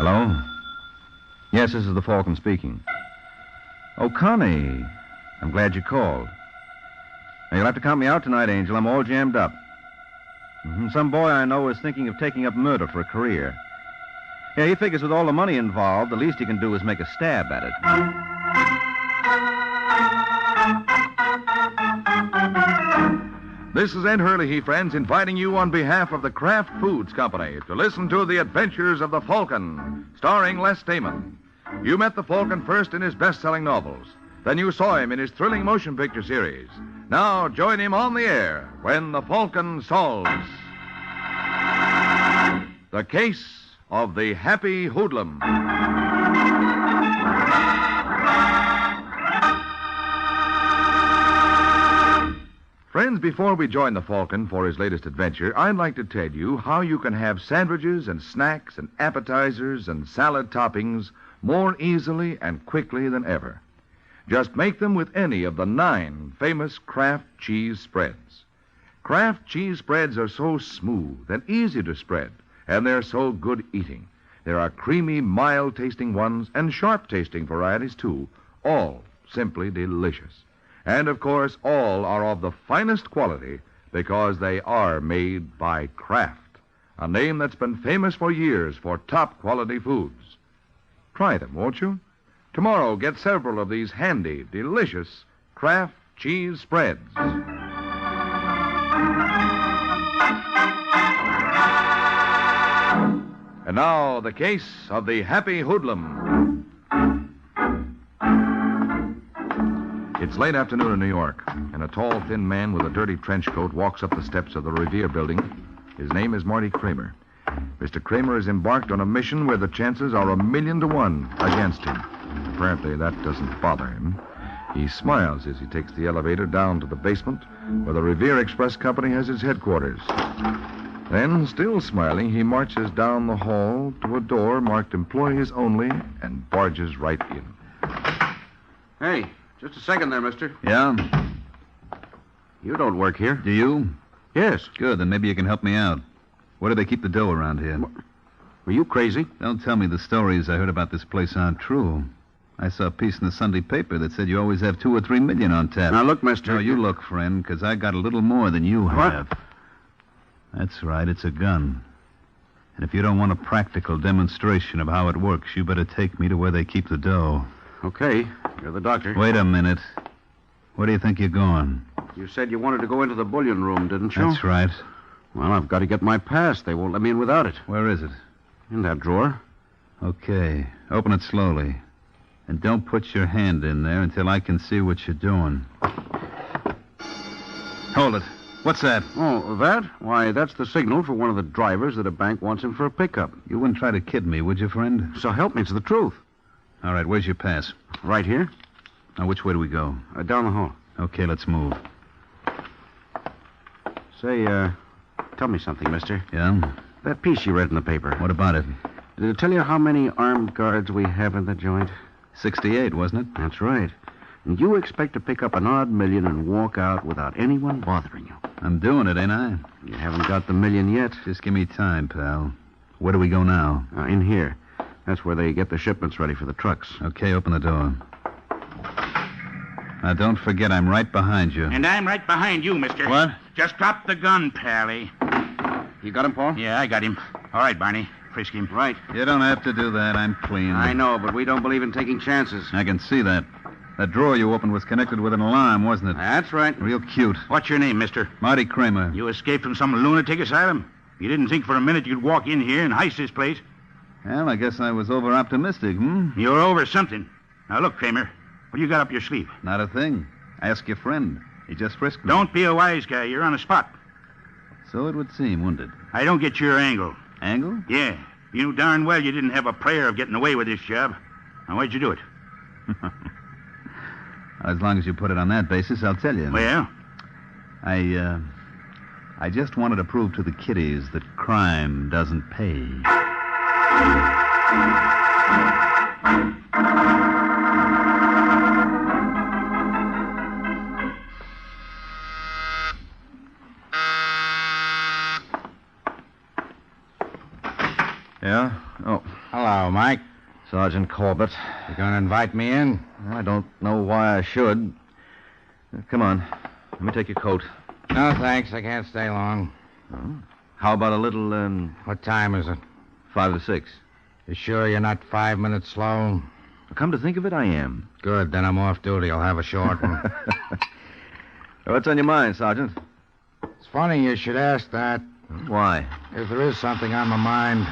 Hello? Yes, this is the Falcon speaking. Oh, Connie. I'm glad you called. Now, you'll have to count me out tonight, Angel. I'm all jammed up. Some boy I know is thinking of taking up murder for a career. Yeah, he figures with all the money involved, the least he can do is make a stab at it. This is Ed Hurley, friends, inviting you on behalf of the Kraft Foods Company to listen to The Adventures of the Falcon, starring Les Damon. You met the Falcon first in his best-selling novels. Then you saw him in his thrilling motion picture series. Now join him on the air when the Falcon solves the case of the Happy Hoodlum. Friends, before we join the Falcon for his latest adventure, I'd like to tell you how you can have sandwiches and snacks and appetizers and salad toppings more easily and quickly than ever. Just make them with any of the 9 famous Kraft cheese spreads. Kraft cheese spreads are so smooth and easy to spread, and they're so good eating. There are creamy, mild-tasting ones and sharp-tasting varieties, too, all simply delicious. And, of course, all are of the finest quality because they are made by Kraft, a name that's been famous for years for top-quality foods. Try them, won't you? Tomorrow, get several of these handy, delicious Kraft cheese spreads. And now, the case of the Happy Hoodlum. It's late afternoon in New York, and a tall, thin man with a dirty trench coat walks up the steps of the Revere building. His name is Marty Kramer. Mr. Kramer is embarked on a mission where the chances are 1,000,000 to 1 against him. Apparently, that doesn't bother him. He smiles as he takes the elevator down to the basement where the Revere Express Company has its headquarters. Then, still smiling, he marches down the hall to a door marked Employees Only and barges right in. Hey, just a second there, mister. Yeah? You don't work here. Do you? Yes. Good, then maybe you can help me out. Where do they keep the dough around here? Were you crazy? Don't tell me the stories I heard about this place aren't true. I saw a piece in the Sunday paper that said you always have 2 or 3 million on tap. Now, look, mister. No, you look, friend, because I got a little more than you have. What? That's right, it's a gun. And if you don't want a practical demonstration of how it works, you better take me to where they keep the dough. Okay, you're the doctor. Wait a minute. Where do you think you're going? You said you wanted to go into the bullion room, didn't you? That's right. Well, I've got to get my pass. They won't let me in without it. Where is it? In that drawer. Okay. Open it slowly. And don't put your hand in there until I can see what you're doing. Hold it. What's that? Oh, that? Why, that's the signal for one of the drivers that a bank wants him for a pickup. You wouldn't try to kid me, would you, friend? So help me, it's the truth. All right, where's your pass? Right here. Now, which way do we go? Down the hall. Okay, let's move. Say, tell me something, mister. Yeah? That piece you read in the paper. What about it? Did it tell you how many armed guards we have in the joint? 68, wasn't it? That's right. And you expect to pick up an odd million and walk out without anyone bothering you. I'm doing it, ain't I? You haven't got the million yet. Just give me time, pal. Where do we go now? In here. That's where they get the shipments ready for the trucks. Okay, open the door. Now, don't forget, I'm right behind you. And I'm right behind you, mister. What? Just drop the gun, Pally. You got him, Paul? Yeah, I got him. All right, Barney. Frisk him. Right. You don't have to do that. I'm clean. I know, but we don't believe in taking chances. I can see that. That drawer you opened was connected with an alarm, wasn't it? That's right. Real cute. What's your name, mister? Marty Kramer. You escaped from some lunatic asylum? You didn't think for a minute you'd walk in here and heist this place? Well, I guess I was over-optimistic, You're over something. Now, look, Kramer. What do you got up your sleeve? Not a thing. Ask your friend. He just frisked me. Don't be a wise guy. You're on the spot. So it would seem, wouldn't it? I don't get your angle. Angle? Yeah. You knew darn well you didn't have a prayer of getting away with this job. Now, why'd you do it? As long as you put it on that basis, I'll tell you. Well? I just wanted to prove to the kiddies that crime doesn't pay. Yeah? Oh, Hello, Mike. Sergeant Corbett. You going to invite me in? I don't know why I should. Come on. Let me take your coat. No, thanks. I can't stay long. Oh. How about a little, What time is it? 5 to 6? You sure you're not 5 minutes slow? Come to think of it, I am. Good, then I'm off duty. I'll have a short one. What's on your mind, Sergeant? It's funny you should ask that. Why? If there is something on my mind.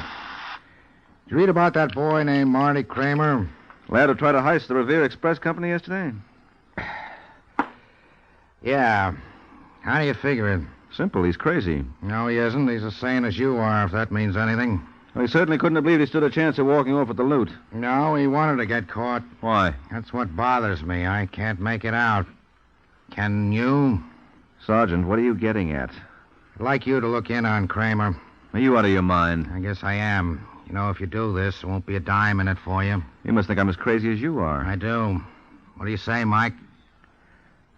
Did you read about that boy named Marty Kramer? Lad who tried to heist the Revere Express Company yesterday? Yeah. How do you figure it? Simple, he's crazy. No, he isn't. He's as sane as you are, if that means anything. Well, he certainly couldn't have believed he stood a chance of walking off with the loot. No, he wanted to get caught. Why? That's what bothers me. I can't make it out. Can you? Sergeant, what are you getting at? I'd like you to look in on Kramer. Are you out of your mind? I guess I am. You know, if you do this, there won't be a dime in it for you. You must think I'm as crazy as you are. I do. What do you say, Mike?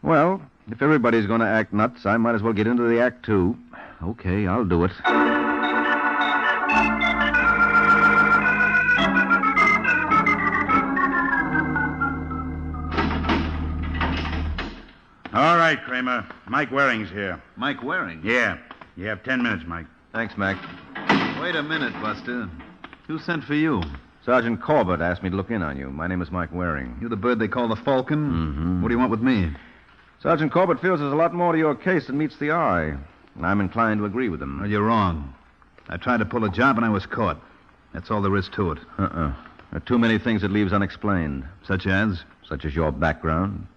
Well, if everybody's going to act nuts, I might as well get into the act, too. Okay, I'll do it. All right, Kramer. Mike Waring's here. Mike Waring? Yeah. You have 10 minutes, Mike. Thanks, Mac. Wait a minute, Buster. Who sent for you? Sergeant Corbett asked me to look in on you. My name is Mike Waring. You the bird they call the Falcon? Mm-hmm. What do you want with me? Sergeant Corbett feels there's a lot more to your case than meets the eye. And I'm inclined to agree with him. Well, you're wrong. I tried to pull a job and I was caught. That's all there is to it. There are too many things it leaves unexplained. Such as? Such as your background.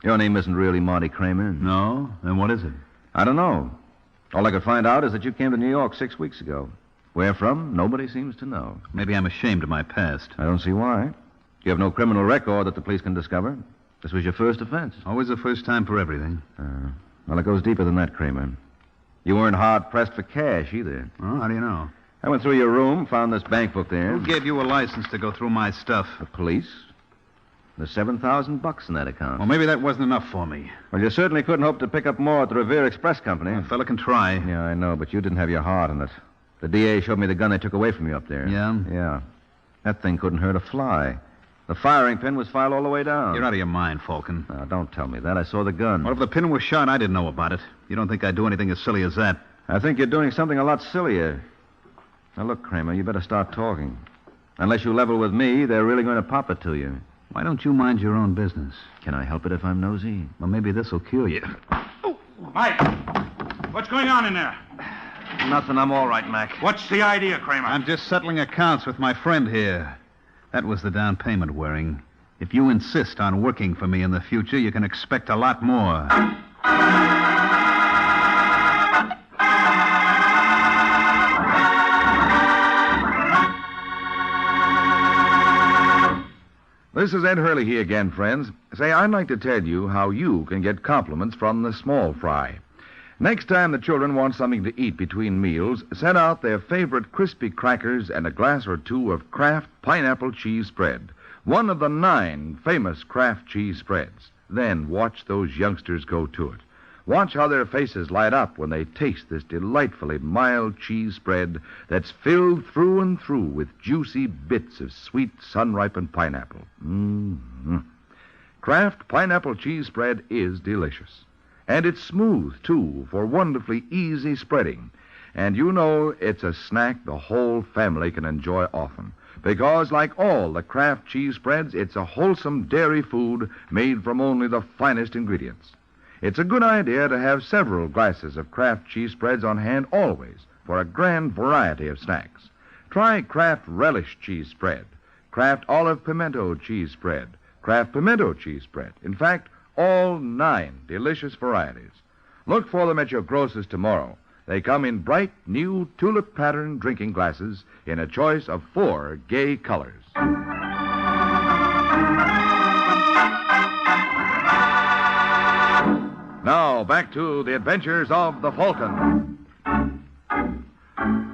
Your name isn't really Marty Kramer. No? Then what is it? I don't know. All I could find out is that you came to New York 6 weeks ago. Where from, nobody seems to know. Maybe I'm ashamed of my past. I don't see why. You have no criminal record that the police can discover. This was your first offense. Always the first time for everything. Well, it goes deeper than that, Kramer. You weren't hard-pressed for cash, either. Oh, how do you know? I went through your room, found this bank book there. Who gave you a license to go through my stuff? The police. There's $7,000 in that account. Well, maybe that wasn't enough for me. Well, you certainly couldn't hope to pick up more at the Revere Express Company. A fella can try. Yeah, I know, but you didn't have your heart in it. The DA showed me the gun they took away from you up there. Yeah? Yeah. That thing couldn't hurt a fly. The firing pin was filed all the way down. You're out of your mind, Falcon. Now, don't tell me that. I saw the gun. Well, if the pin was shot, I didn't know about it. You don't think I'd do anything as silly as that? I think you're doing something a lot sillier. Now, look, Kramer, you better start talking. Unless you level with me, they're really going to pop it to you. Why don't you mind your own business? Can I help it if I'm nosy? Well, maybe this will cure you. Oh, Mike! What's going on in there? Nothing. I'm all right, Mac. What's the idea, Kramer? I'm just settling accounts with my friend here. That was the down payment, Waring. If you insist on working for me in the future, you can expect a lot more. This is Ed Hurley again, friends. Say, I'd like to tell you how you can get compliments from the small fry. Next time the children want something to eat between meals, send out their favorite crispy crackers and a glass or two of Kraft pineapple cheese spread, one of the 9 famous Kraft cheese spreads. Then watch those youngsters go to it. Watch how their faces light up when they taste this delightfully mild cheese spread that's filled through and through with juicy bits of sweet sun-ripened pineapple. Mm-hmm. Kraft pineapple cheese spread is delicious. And it's smooth, too, for wonderfully easy spreading. And you know it's a snack the whole family can enjoy often. Because, like all the Kraft cheese spreads, it's a wholesome dairy food made from only the finest ingredients. It's a good idea to have several glasses of Kraft cheese spreads on hand always for a grand variety of snacks. Try Kraft relish cheese spread, Kraft olive pimento cheese spread, Kraft pimento cheese spread. In fact, all 9 delicious varieties. Look for them at your grocer's tomorrow. They come in bright, new tulip-patterned drinking glasses in a choice of 4 gay colors. Now, back to the adventures of the Falcon.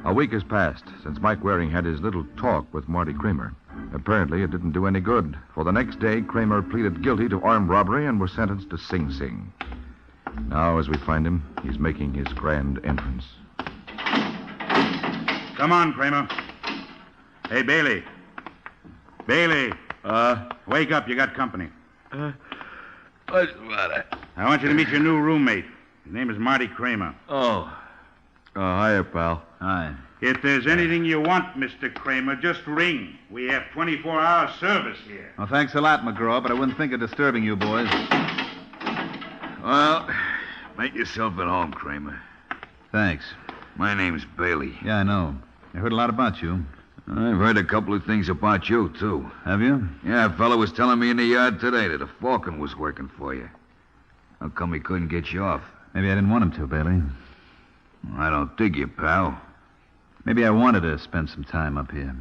A week has passed since Mike Waring had his little talk with Marty Kramer. Apparently, it didn't do any good, for the next day, Kramer pleaded guilty to armed robbery and was sentenced to Sing Sing. Now, as we find him, he's making his grand entrance. Come on, Kramer. Hey, Bailey. Bailey. Wake up. You got company. What's the matter? I want you to meet your new roommate. His name is Marty Kramer. Oh, hiya, pal. Hi. If there's anything you want, Mr. Kramer, just ring. We have 24-hour service here. Well, thanks a lot, McGraw, but I wouldn't think of disturbing you boys. Well, make yourself at home, Kramer. Thanks. My name's Bailey. Yeah, I know. I heard a lot about you. I've heard a couple of things about you, too. Have you? Yeah, a fellow was telling me in the yard today that a Falcon was working for you. How come he couldn't get you off? Maybe I didn't want him to, Bailey. I don't dig you, pal. Maybe I wanted to spend some time up here.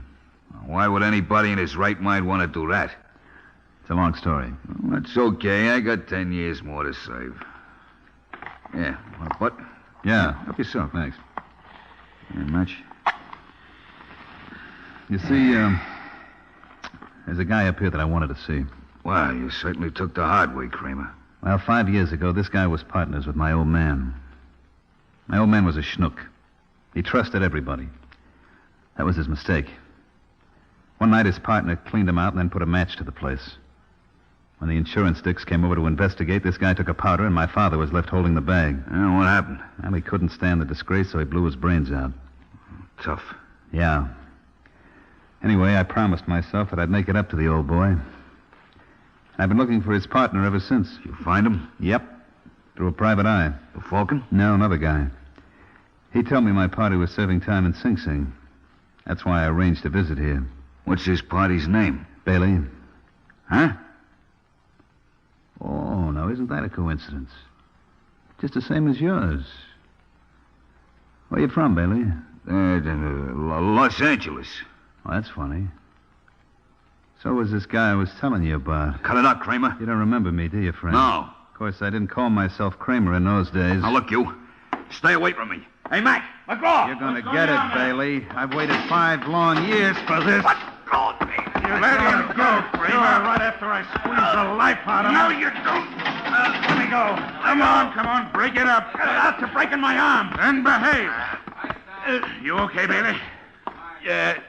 Why would anybody in his right mind want to do that? It's a long story. Well, that's okay. I got 10 years more to save. Yeah, want a butt? Yeah. Help yourself. Thanks. Ain't much. You see, there's a guy up here that I wanted to see. Well, you certainly took the hard way, Kramer. Well, 5 years ago, this guy was partners with my old man. My old man was a schnook. He trusted everybody. That was his mistake. One night, his partner cleaned him out and then put a match to the place. When the insurance dicks came over to investigate, this guy took a powder and my father was left holding the bag. What happened? Well, he couldn't stand the disgrace, so he blew his brains out. Tough. Yeah. Anyway, I promised myself that I'd make it up to the old boy. I've been looking for his partner ever since. You find him? Yep. Through a private eye. The Falcon? No, another guy. He told me my party was serving time in Sing Sing. That's why I arranged to visit here. What's his party's name? Bailey. Huh? Oh, now isn't that a coincidence? Just the same as yours. Where you from, Bailey? Los Angeles. Oh, that's funny. So was this guy I was telling you about. Cut it out, Kramer. You don't remember me, do you, friend? No. Of course, I didn't call myself Kramer in those days. Now, look, you. Stay away from me. Hey, Mac! McGraw! You're going to get it, Bailey. I've waited 5 long years for this. What's wrong with me? You let him go, Kramer. Right after I squeeze the life out of him. No, you don't. Let me go. Come on. Break it up. After breaking my arm. Then behave. You okay, Bailey? Yeah,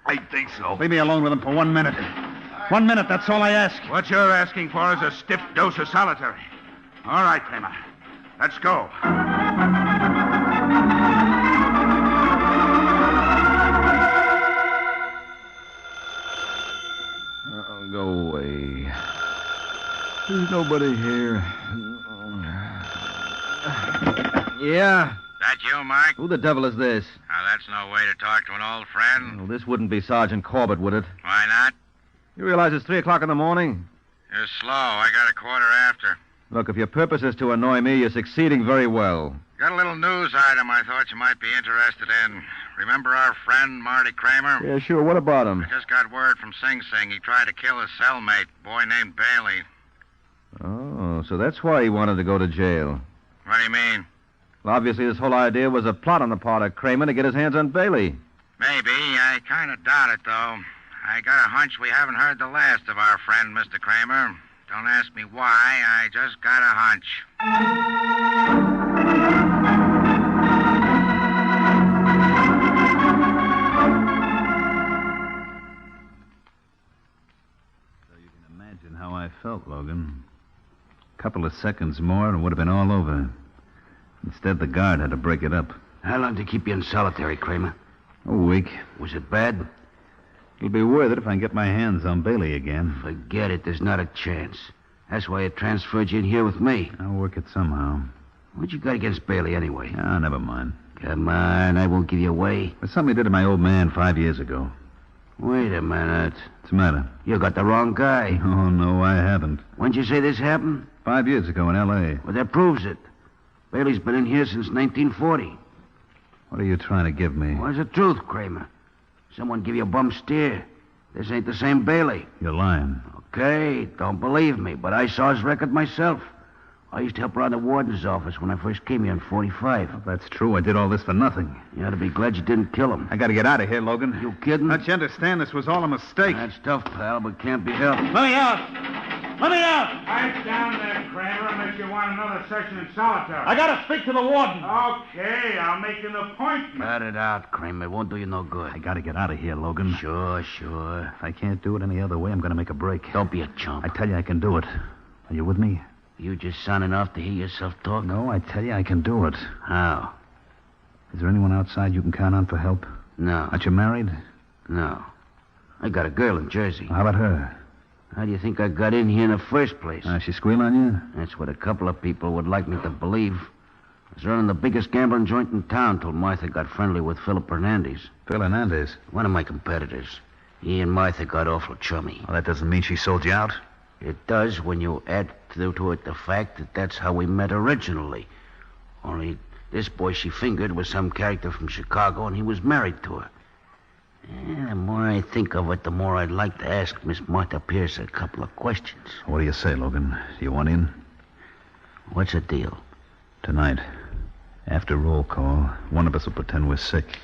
I think so. Leave me alone with him for 1 minute. 1 minute, that's all I ask. What you're asking for is a stiff dose of solitary. All right, Kramer. Let's go. Go away. There's nobody here. Yeah? That you, Mike? Who the devil is this? Now, that's no way to talk to an old friend. Well, this wouldn't be Sergeant Corbett, would it? Why not? You realize it's 3 o'clock in the morning? You're slow. I got a quarter after. Look, if your purpose is to annoy me, you're succeeding very well. Got a little news item I thought you might be interested in. Remember our friend, Marty Kramer? Yeah, sure. What about him? I just got word from Sing Sing. He tried to kill his cellmate, a boy named Bailey. Oh, so that's why he wanted to go to jail. What do you mean? Well, obviously, this whole idea was a plot on the part of Kramer to get his hands on Bailey. Maybe. I kind of doubt it, though. I got a hunch we haven't heard the last of our friend, Mr. Kramer. Don't ask me why. I just got a hunch. So you can imagine how I felt, Logan. A couple of seconds more and it would have been all over. Instead, the guard had to break it up. How long to keep you in solitary, Kramer? A week. Was it bad? It'll be worth it if I can get my hands on Bailey again. Forget it. There's not a chance. That's why I transferred you in here with me. I'll work it somehow. What you got against Bailey, anyway? Ah, never mind. Come on, I won't give you away. It's something he did to my old man 5 years ago. Wait a minute. What's the matter? You got the wrong guy. Oh, no, I haven't. When'd you say this happened? 5 years ago in L.A. Well, that proves it. Bailey's been in here since 1940. What are you trying to give me? What's the truth, Kramer? Someone give you a bum steer. This ain't the same Bailey. You're lying. Okay, don't believe me, but I saw his record myself. I used to help around the warden's office when I first came here in 45. If that's true, I did all this for nothing. You ought to be glad you didn't kill him. I gotta get out of here, Logan. You kidding? Don't you understand? This was all a mistake. That's tough, pal, but can't be helped. Let me out! Let me out! Pipe down there, Kramer, unless you want another session in solitary. I gotta speak to the warden. Okay, I'll make an appointment. Let it out, Kramer. It won't do you no good. I gotta get out of here, Logan. Sure. If I can't do it any other way, I'm gonna make a break. Don't be a chump. I tell you I can do it. Are you with me? You just sounding off to hear yourself talk? No, I tell you I can do it. How? Is there anyone outside you can count on for help? No. Aren't you married? No. I got a girl in Jersey. How about her? How do you think I got in here in the first place? She squeal on you? That's what a couple of people would like me to believe. I was running the biggest gambling joint in town till Martha got friendly with Philip Hernandez. Phil Hernandez? One of my competitors. He and Martha got awful chummy. Well, that doesn't mean she sold you out. It does when you add to it the fact that that's how we met originally. Only this boy she fingered was some character from Chicago, and he was married to her. And the more I think of it, the more I'd like to ask Miss Martha Pierce a couple of questions. What do you say, Logan? Do you want in? What's the deal? Tonight, after roll call, one of us will pretend we're sick.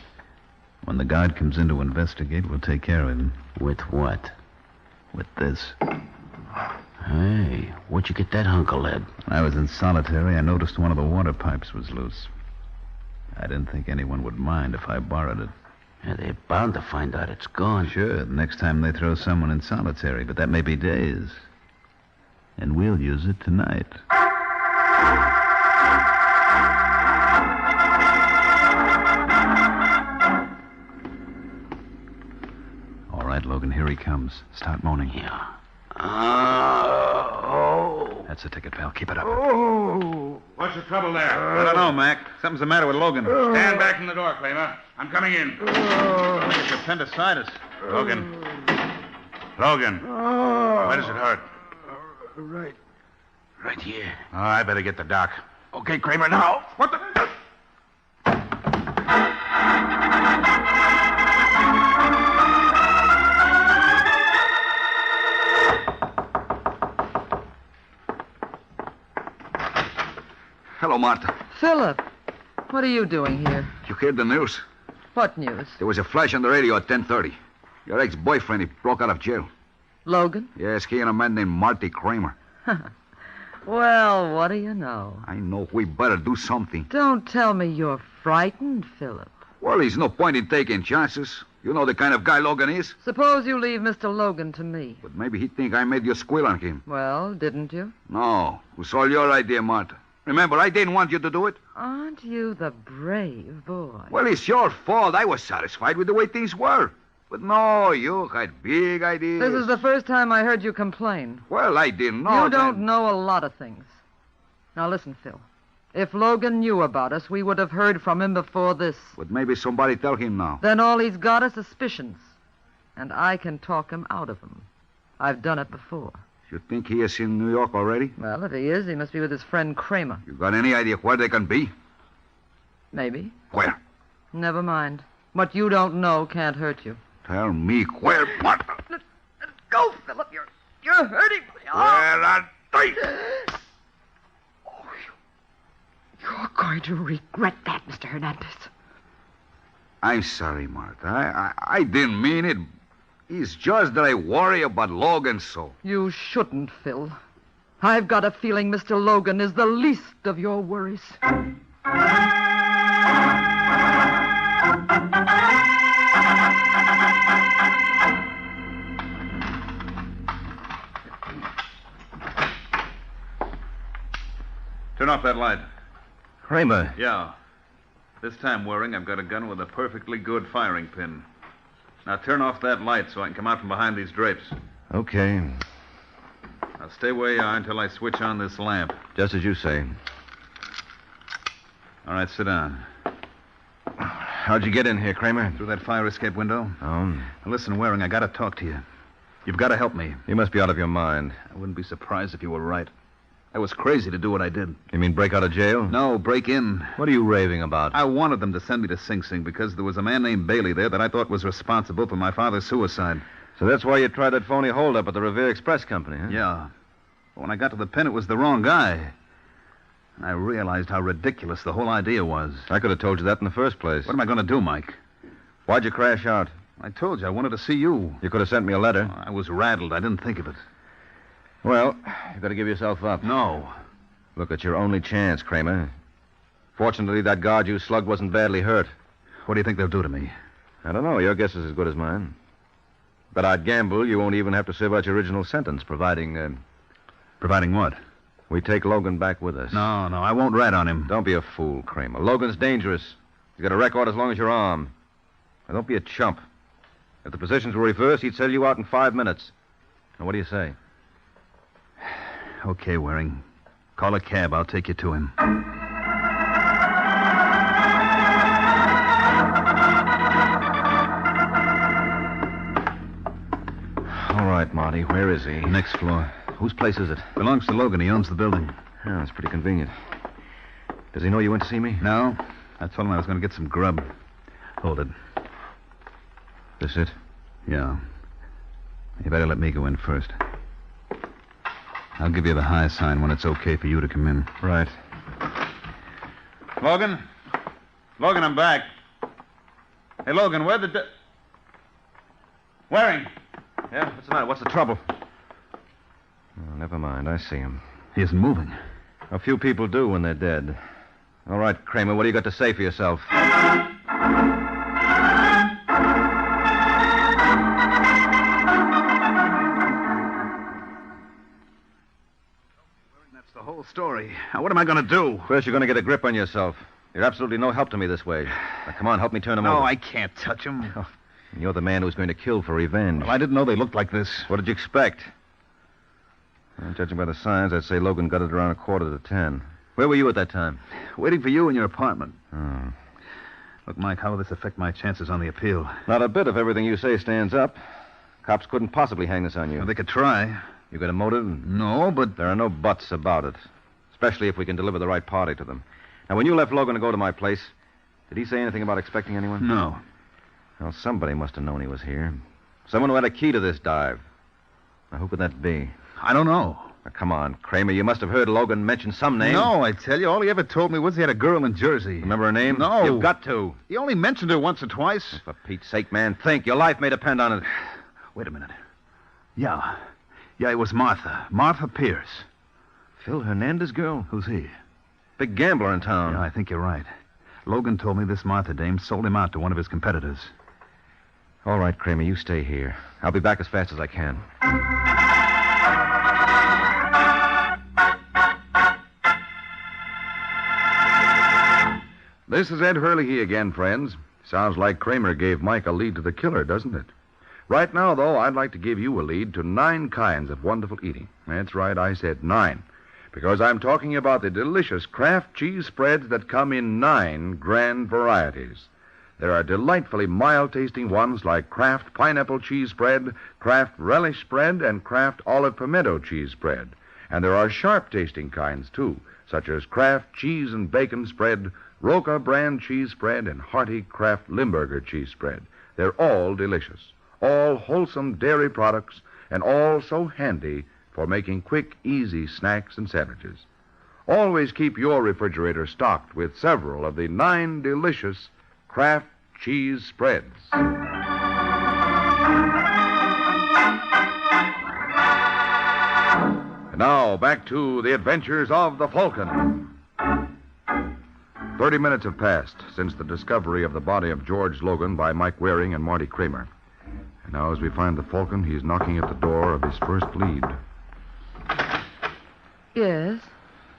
When the guard comes in to investigate, we'll take care of him. With what? With this. Hey, where'd you get that hunk of lead? When I was in solitary, I noticed one of the water pipes was loose. I didn't think anyone would mind if I borrowed it. Yeah, they're bound to find out it's gone. Sure, the next time they throw someone in solitary, but that may be days. And we'll use it tonight. All right, Logan, here he comes. Start moaning. Yeah. That's the ticket, pal. Keep it up. What's the trouble there? I don't know, Mac. Something's the matter with Logan. Stand back from the door, Kramer. I'm coming in. I think it's appendicitis. Logan. Where does it hurt? Right here. Oh, I better get the doc. Okay, Kramer, now. What the... Hello, Martha. Philip, what are you doing here? You heard the news? What news? There was a flash on the radio at 10:30. Your ex-boyfriend, he broke out of jail. Logan? Yes, he and a man named Marty Kramer. Well, what do you know? I know we better do something. Don't tell me you're frightened, Philip. Well, there's no point in taking chances. You know the kind of guy Logan is. Suppose you leave Mr. Logan to me. But maybe he'd think I made you squeal on him. Well, didn't you? No, it was all your idea, Martha. Remember, I didn't want you to do it. Aren't you the brave boy? Well, it's your fault. I was satisfied with the way things were. But no, you had big ideas. This is the first time I heard you complain. Well, I didn't know. You don't know a lot of things. Now listen, Phil. If Logan knew about us, we would have heard from him before this. But maybe somebody tell him now. Then all he's got is suspicions. And I can talk him out of them. I've done it before. You think he is in New York already? Well, if he is, he must be with his friend Kramer. You got any idea where they can be? Maybe. Where? Never mind. What you don't know can't hurt you. Tell me where, Martha. Let go, Philip. You're hurting me. Where are they? You're going to regret that, Mr. Hernandez. I'm sorry, Martha. I didn't mean it. It's just that I worry about Logan so. You shouldn't, Phil. I've got a feeling Mr. Logan is the least of your worries. Turn off that light. Kramer. Yeah. This time, Waring, I've got a gun with a perfectly good firing pin. Now turn off that light so I can come out from behind these drapes. Okay. Now stay where you are until I switch on this lamp. Just as you say. All right, sit down. How'd you get in here, Kramer? Through that fire escape window? Oh. Now listen, Waring, I got to talk to you. You've got to help me. You must be out of your mind. I wouldn't be surprised if you were right. I was crazy to do what I did. You mean break out of jail? No, break in. What are you raving about? I wanted them to send me to Sing Sing because there was a man named Bailey there that I thought was responsible for my father's suicide. So that's why you tried that phony holdup at the Revere Express Company, huh? Yeah. But when I got to the pen, it was the wrong guy. And I realized how ridiculous the whole idea was. I could have told you that in the first place. What am I going to do, Mike? Why'd you crash out? I told you I wanted to see you. You could have sent me a letter. I was rattled. I didn't think of it. Well, you've got to give yourself up. No. Look, it's your only chance, Kramer. Fortunately, that guard you slugged wasn't badly hurt. What do you think they'll do to me? I don't know. Your guess is as good as mine. But I'd gamble you won't even have to serve out your original sentence, providing... Providing what? We take Logan back with us. No, I won't rat on him. Don't be a fool, Kramer. Logan's dangerous. He's got a record as long as your arm. Now, don't be a chump. If the positions were reversed, he'd sell you out in 5 minutes. Now, what do you say? Okay, Waring. Call a cab. I'll take you to him. All right, Marty. Where is he? Next floor. Whose place is it? Belongs to Logan. He owns the building. Oh, that's pretty convenient. Does he know you went to see me? No. I told him I was going to get some grub. Hold it. This it? Yeah. You better let me go in first. I'll give you the high sign when it's okay for you to come in. Right. Logan? Logan, I'm back. Hey, Logan, where the... Waring! Yeah? What's the matter? What's the trouble? Oh, never mind. I see him. He isn't moving. A few people do when they're dead. All right, Kramer, what do you got to say for yourself? That's the whole story. Now, what am I going to do? First, you're going to get a grip on yourself. You're absolutely no help to me this way. Now, come on, help me turn him over. No, I can't touch him. Oh, you're the man who's going to kill for revenge. Well, I didn't know they looked like this. What did you expect? Well, judging by the signs, I'd say Logan got it around 9:45. Where were you at that time? Waiting for you in your apartment. Oh. Look, Mike, how will this affect my chances on the appeal? Not a bit if everything you say stands up. Cops couldn't possibly hang this on you. Well, they could try. You got a motive? No, but... There are no buts about it. Especially if we can deliver the right party to them. Now, when you left Logan to go to my place, did he say anything about expecting anyone? No. Well, somebody must have known he was here. Someone who had a key to this dive. Now, who could that be? I don't know. Now, come on, Kramer. You must have heard Logan mention some name. No, I tell you. All he ever told me was he had a girl in Jersey. Remember her name? No. You've got to. He only mentioned her once or twice. For Pete's sake, man, think. Your life may depend on it. Wait a minute. Yeah, it was Martha. Martha Pierce. Phil Hernandez girl? Who's he? Big gambler in town. Yeah, I think you're right. Logan told me this Martha dame sold him out to one of his competitors. All right, Kramer, you stay here. I'll be back as fast as I can. This is Ed Hurley again, friends. Sounds like Kramer gave Mike a lead to the killer, doesn't it? Right now, though, I'd like to give you a lead to 9 kinds of wonderful eating. That's right, I said 9. Because I'm talking about the delicious Kraft cheese spreads that come in 9 grand varieties. There are delightfully mild-tasting ones like Kraft pineapple cheese spread, Kraft relish spread, and Kraft olive pimento cheese spread. And there are sharp-tasting kinds, too, such as Kraft cheese and bacon spread, Roca brand cheese spread, and hearty Kraft Limburger cheese spread. They're all delicious, all wholesome dairy products, and all so handy for making quick, easy snacks and sandwiches. Always keep your refrigerator stocked with several of the 9 delicious Kraft cheese spreads. And now, back to the adventures of the Falcon. 30 minutes have passed since the discovery of the body of George Logan by Mike Waring and Marty Kramer. And now, as we find the Falcon, he's knocking at the door of his first lead. Yes,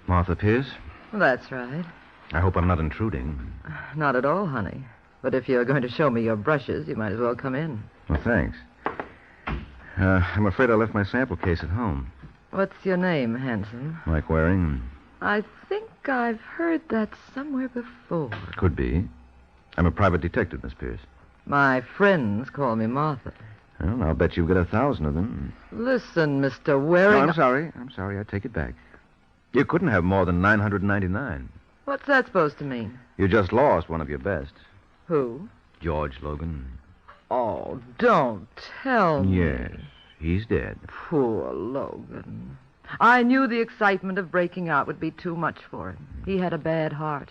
Martha Pierce? that's right. I hope I'm not intruding. Not at all, honey. But if you're going to show me your brushes, you might as well come in. Well, thanks. I'm afraid I left my sample case at home. What's your name, handsome? Mike Waring? I think I've heard that somewhere before. Could be. I'm a private detective, Miss Pierce. My friends call me Martha. Well, I'll bet you've got 1,000 of them. Listen, Mr. Waring... No, I'm sorry. I take it back. You couldn't have more than 999. What's that supposed to mean? You just lost one of your best. Who? George Logan. Oh, don't tell me. Yes, he's dead. Poor Logan. I knew the excitement of breaking out would be too much for him. He had a bad heart.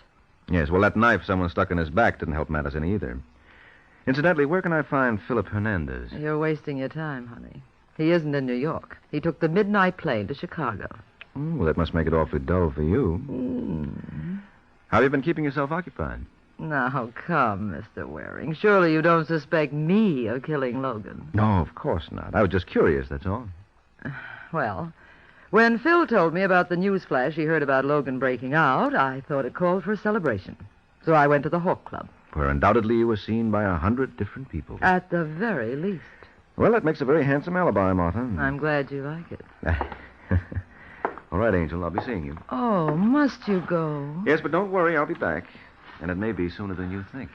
Yes, well, that knife someone stuck in his back didn't help matters any either. Incidentally, where can I find Philip Hernandez? You're wasting your time, honey. He isn't in New York. He took the midnight plane to Chicago. Well, that must make it awfully dull for you. How have you been keeping yourself occupied? Now, come, Mr. Waring. Surely you don't suspect me of killing Logan. No, of course not. I was just curious, that's all. Well, when Phil told me about the news flash he heard about Logan breaking out, I thought it called for a celebration. So I went to the Hawk Club. Where undoubtedly you were seen by 100 different people. At the very least. Well, that makes a very handsome alibi, Martha. I'm glad you like it. All right, Angel, I'll be seeing you. Oh, must you go? Yes, but don't worry, I'll be back. And it may be sooner than you think.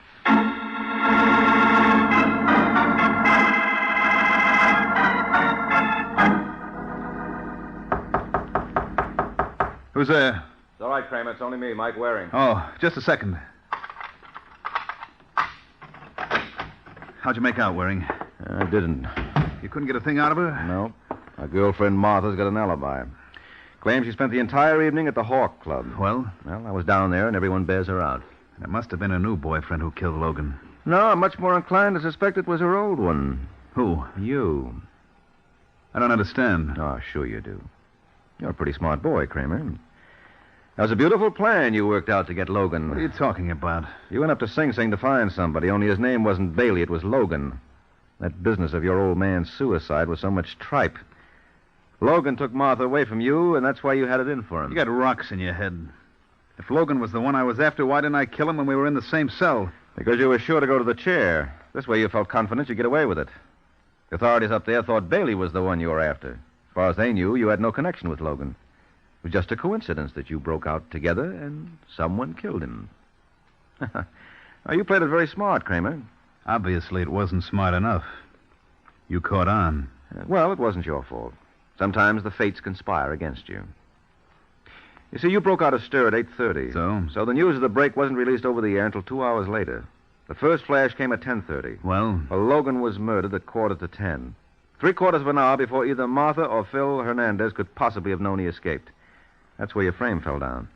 Who's there? It's all right, Kramer. It's only me, Mike Waring. Oh, just a second. How'd you make out, Waring? I didn't. You couldn't get a thing out of her? No. Our girlfriend Martha's got an alibi. Claims she spent the entire evening at the Hawk Club. Well? Well, I was down there, and everyone bears her out. It must have been her new boyfriend who killed Logan. No, I'm much more inclined to suspect it was her old one. Who? You. I don't understand. Oh, sure you do. You're a pretty smart boy, Kramer. That was a beautiful plan you worked out to get Logan. What are you talking about? You went up to Sing Sing to find somebody, only his name wasn't Bailey, it was Logan. That business of your old man's suicide was so much tripe. Logan took Martha away from you, and that's why you had it in for him. You got rocks in your head. If Logan was the one I was after, why didn't I kill him when we were in the same cell? Because you were sure to go to the chair. This way you felt confident you'd get away with it. The authorities up there thought Bailey was the one you were after. As far as they knew, you had no connection with Logan. It was just a coincidence that you broke out together and someone killed him. Now, you played it very smart, Kramer. Obviously, it wasn't smart enough. You caught on. Well, it wasn't your fault. Sometimes the fates conspire against you. You see, you broke out a stir at 8:30. So the news of the break wasn't released over the air until 2 hours later. The first flash came at 10:30. Well, Logan was murdered at 9:45. 3/4 of an hour before either Martha or Phil Hernandez could possibly have known he escaped. That's where your frame fell down.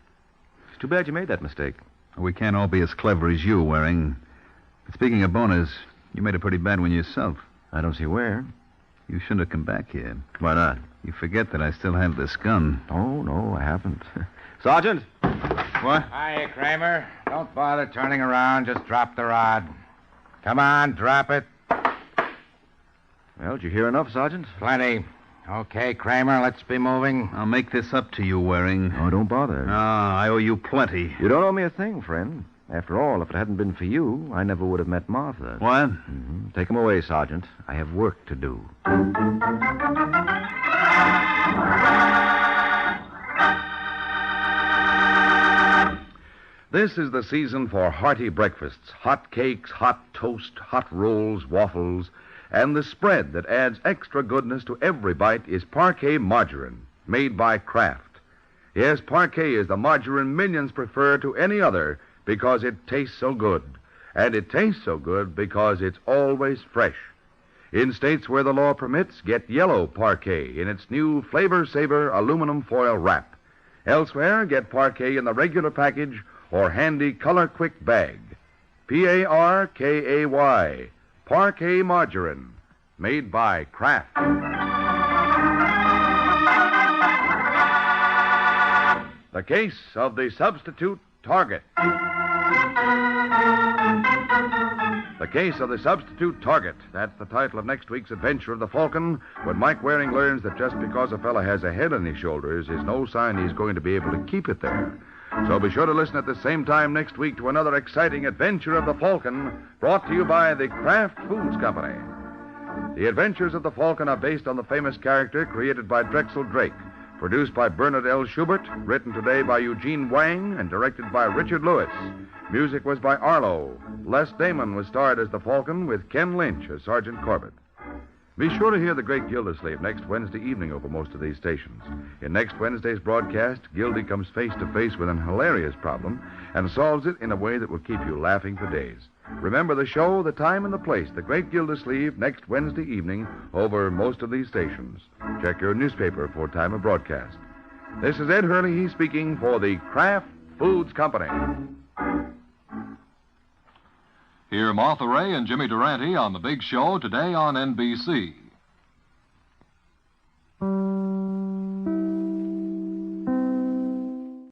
It's too bad you made that mistake. we can't all be as clever as you, Waring. But speaking of boners, you made a pretty bad one yourself. I don't see where. You shouldn't have come back here. Why not? You forget that I still have this gun. Oh, no, I haven't. Sergeant? What? Hiya, Kramer. Don't bother turning around. Just drop the rod. Come on, drop it. Well, did you hear enough, Sergeant? Plenty. Okay, Kramer, let's be moving. I'll make this up to you, Waring. Oh, don't bother. I owe you plenty. You don't owe me a thing, friend. After all, if it hadn't been for you, I never would have met Martha. What? Mm-hmm. Take him away, Sergeant. I have work to do. This is the season for hearty breakfasts, hot cakes, hot toast, hot rolls, waffles, and the spread that adds extra goodness to every bite is Parquet margarine, made by Kraft. Yes, Parquet is the margarine millions prefer to any other because it tastes so good. And it tastes so good because it's always fresh. In states where the law permits, get yellow Parquet in its new Flavor Saver aluminum foil wrap. Elsewhere, get Parquet in the regular package or handy Color Quick bag. Parkay, Parquet margarine, made by Kraft. The case of the substitute target. The Case of the Substitute Target. That's the title of next week's adventure of the Falcon, when Mike Waring learns that just because a fella has a head on his shoulders is no sign he's going to be able to keep it there. So be sure to listen at the same time next week to another exciting adventure of the Falcon, brought to you by the Kraft Foods Company. The Adventures of the Falcon are based on the famous character created by Drexel Drake, produced by Bernard L. Schubert, written today by Eugene Wang, and directed by Richard Lewis. Music was by Arlo. Les Damon was starred as the Falcon, with Ken Lynch as Sergeant Corbett. Be sure to hear The Great Gildersleeve next Wednesday evening over most of these stations. In next Wednesday's broadcast, Gildy comes face to face with an hilarious problem and solves it in a way that will keep you laughing for days. Remember the show, the time, and the place, The Great Gildersleeve, next Wednesday evening over most of these stations. Check your newspaper for time of broadcast. This is Ed Hurley speaking for the Kraft Foods Company. Hear Martha Ray and Jimmy Durante on The Big Show today on NBC. you.